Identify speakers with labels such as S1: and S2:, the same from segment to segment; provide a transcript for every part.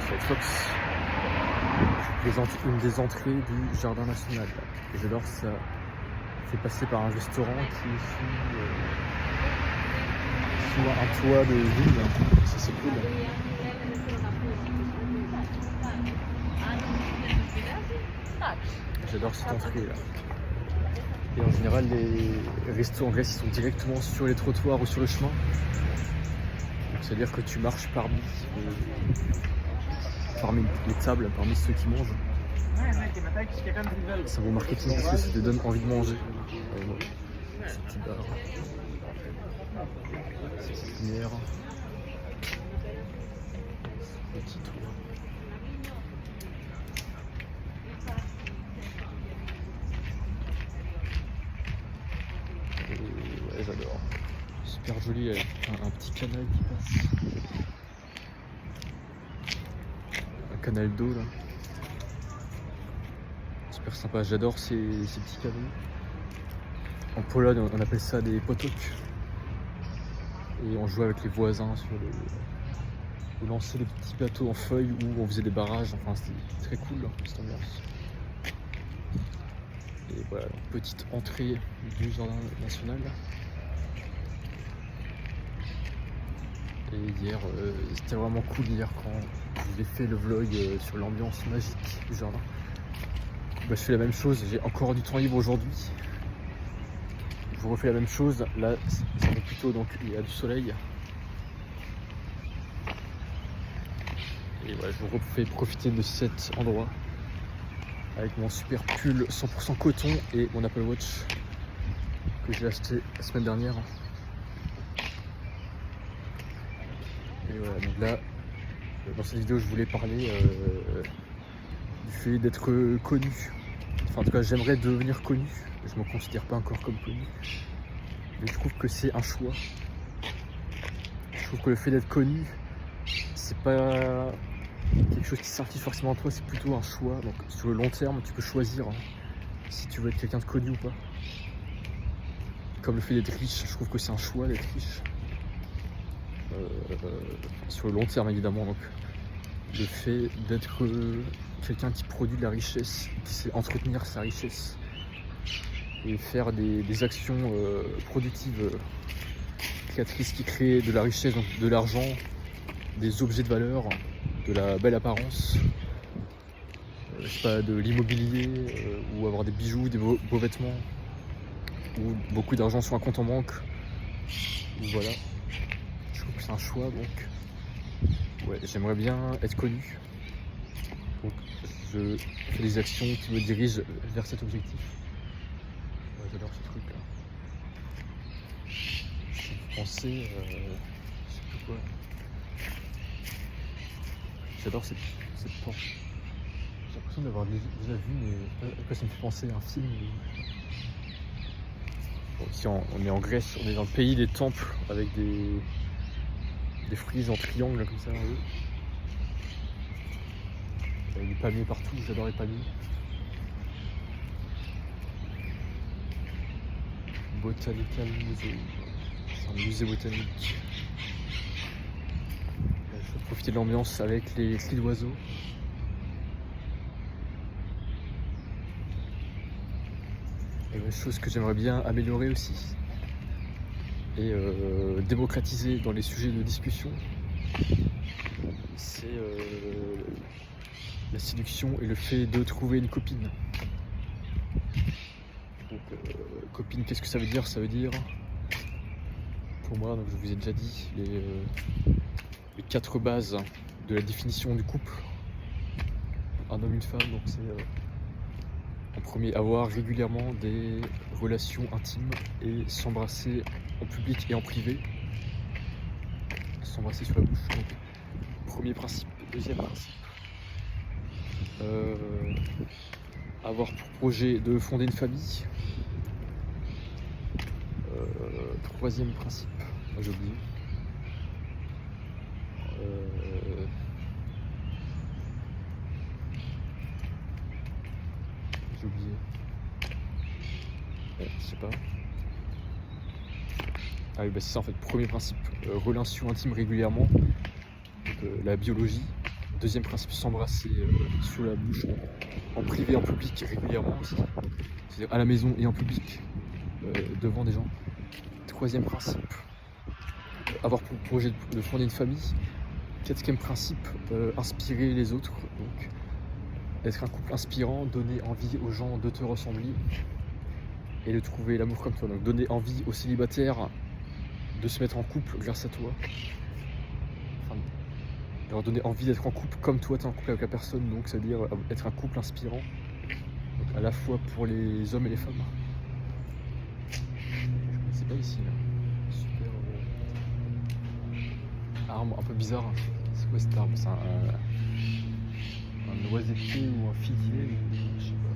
S1: Red Fox. Je présente une des entrées du Jardin National. Et j'adore ça. C'est passé par un restaurant qui est sous un toit de ville. Ça c'est cool. J'adore cette entrée là. Et en général les restos en Grèce ils sont directement sur les trottoirs ou sur le chemin. C'est-à-dire que tu marches parmi les tables, parmi ceux qui mangent. C'est un bon marketing parce que ça te donne envie de manger. Ce petit bar, cette lumière, ce petit tour. Et ouais, j'adore. Super joli, un petit canal qui passe. Un canal d'eau là. Super sympa, j'adore ces petits canaux. En Pologne, on appelle ça des potok. Et on jouait avec les voisins sur on lançait des petits bateaux en feuilles où on faisait des barrages. Enfin, c'était très cool cette ambiance. Et voilà, petite entrée du Jardin National. Et hier, c'était vraiment cool hier quand j'ai fait le vlog sur l'ambiance magique du jardin. Bah, je fais la même chose, j'ai encore du temps libre aujourd'hui. Je vous refais la même chose, là c'est plutôt donc il y a du soleil. Et voilà, je vous refais profiter de cet endroit avec mon super pull 100% coton et mon Apple Watch que j'ai acheté la semaine dernière. Et voilà, donc là, dans cette vidéo, je voulais parler du fait d'être connu. Enfin, en tout cas, j'aimerais devenir connu. Je ne me considère pas encore comme connu. Mais je trouve que c'est un choix. Je trouve que le fait d'être connu, c'est pas quelque chose qui s'articule forcément en toi, c'est plutôt un choix. Donc, sur le long terme, tu peux choisir si tu veux être quelqu'un de connu ou pas. Comme le fait d'être riche, je trouve que c'est un choix d'être riche. Sur le long terme évidemment, donc le fait d'être quelqu'un qui produit de la richesse, qui sait entretenir sa richesse et faire des actions productives, créatrices qui créent de la richesse, donc de l'argent, des objets de valeur, de la belle apparence, je sais pas, de l'immobilier ou avoir des bijoux, des beaux vêtements ou beaucoup d'argent sur un compte en banque, ou voilà. C'est un choix, donc ouais, j'aimerais bien être connu. Donc je fais des actions qui me dirigent vers cet objectif. Ouais, j'adore ce truc là. Je pensais, je sais plus quoi. J'adore cette porte. J'ai l'impression d'avoir déjà vu, mais après ça me fait penser à un film. Bon, ici on est en Grèce, on est dans le pays des temples avec des frises en triangle comme ça. Il y a des palmiers partout, j'adore les palmiers. Botanical Museum, c'est un musée botanique. Je peux profiter de l'ambiance avec les cris d'oiseaux. Et une chose que j'aimerais bien améliorer aussi et démocratiser dans les sujets de discussion, c'est la séduction et le fait de trouver une copine. Donc copine, qu'est-ce que ça veut dire? Ça veut dire, pour moi, donc je vous ai déjà dit, les 4 bases de la définition du couple. Un homme, une femme, donc c'est en premier, avoir régulièrement des relations intimes et s'embrasser en public et en privé. S'embrasser sur la bouche, donc premier principe. Deuxième principe, avoir pour projet de fonder une famille. Troisième principe, j'ai oublié. J'ai oublié. Je sais pas. Ah oui, bah c'est ça en fait, premier principe, relation intime régulièrement, donc, la biologie, Deuxième principe, s'embrasser sur la bouche, en privé, en public, régulièrement aussi. C'est-à-dire à la maison et en public, devant des gens. Troisième principe, avoir pour projet de fonder une famille. Quatrième principe, inspirer les autres. Donc, être un couple inspirant, donner envie aux gens de te ressembler et de trouver l'amour comme toi. Donc donner envie aux célibataires de se mettre en couple grâce à toi. Enfin, leur donner envie d'être en couple comme toi, tu es en couple avec la personne. Donc ça veut dire être un couple inspirant, donc, à la fois pour les hommes et les femmes. Je ne connaissais pas ici. Là. Super arbre un peu bizarre. C'est quoi cet arbre? C'est un noisetier ou un figuier, je sais pas.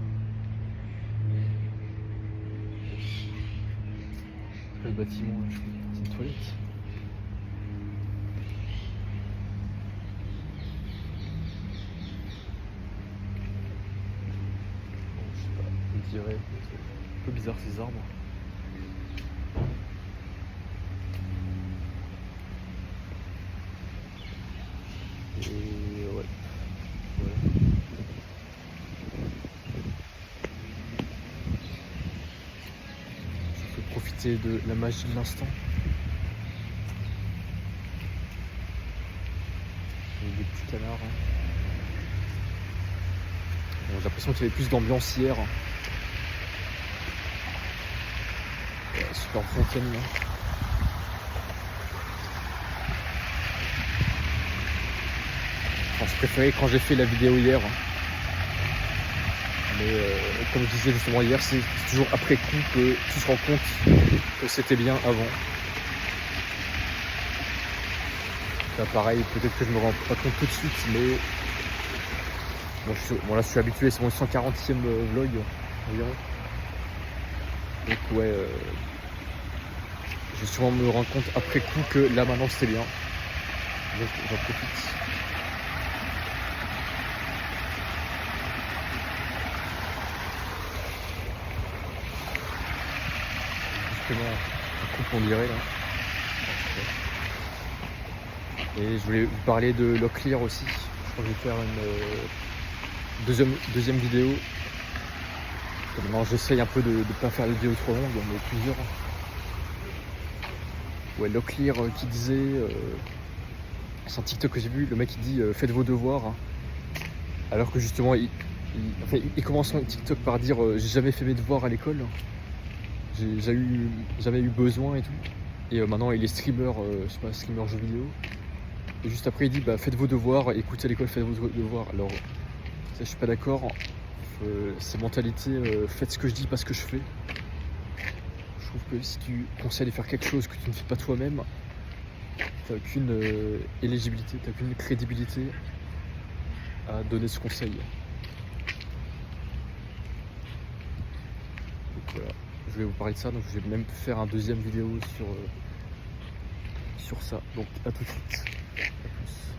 S1: Le bâtiment, là, c'est une toilette. Bon, je sais pas, je dirais un peu bizarre ces arbres. Et ouais. Voilà. Profiter de la magie de l'instant. Des petits canards. Hein. Bon, j'ai l'impression qu'il y avait plus d'ambiance hier. Super fontaine là. Enfin, je préférais quand j'ai fait la vidéo hier. Mais comme je disais justement hier, c'est toujours après coup que tu te rends compte que c'était bien avant. Là, pareil, peut-être que je me rends pas compte tout de suite, mais bon, là je suis habitué, c'est mon 140e vlog environ. Donc ouais, je vais sûrement me rendre compte après coup que là maintenant c'était bien. Donc j'en profite. Justement, un couple on dirait là. Et je voulais vous parler de Locklear aussi. Je crois que je vais faire une deuxième vidéo. Maintenant j'essaye un peu de ne pas faire des vidéos trop longues, mais plusieurs. Ouais, Locklear qui disait, c'est un TikTok que j'ai vu, le mec il dit faites vos devoirs. Hein. Alors que justement il commence son TikTok par dire j'ai jamais fait mes devoirs à l'école. J'ai jamais eu besoin et tout. Et maintenant il est streamer, je sais pas, streamer jeux vidéo. Et juste après il dit bah faites vos devoirs, écoutez à l'école, faites vos devoirs. Alors ça je suis pas d'accord. Ces mentalités, faites ce que je dis, pas ce que je fais. Je trouve que si tu conseilles de faire quelque chose que tu ne fais pas toi-même, t'as aucune éligibilité, t'as aucune crédibilité à donner ce conseil. Donc voilà, je vais vous parler de ça, donc je vais même faire un deuxième vidéo sur ça. Donc à tout de suite. À plus.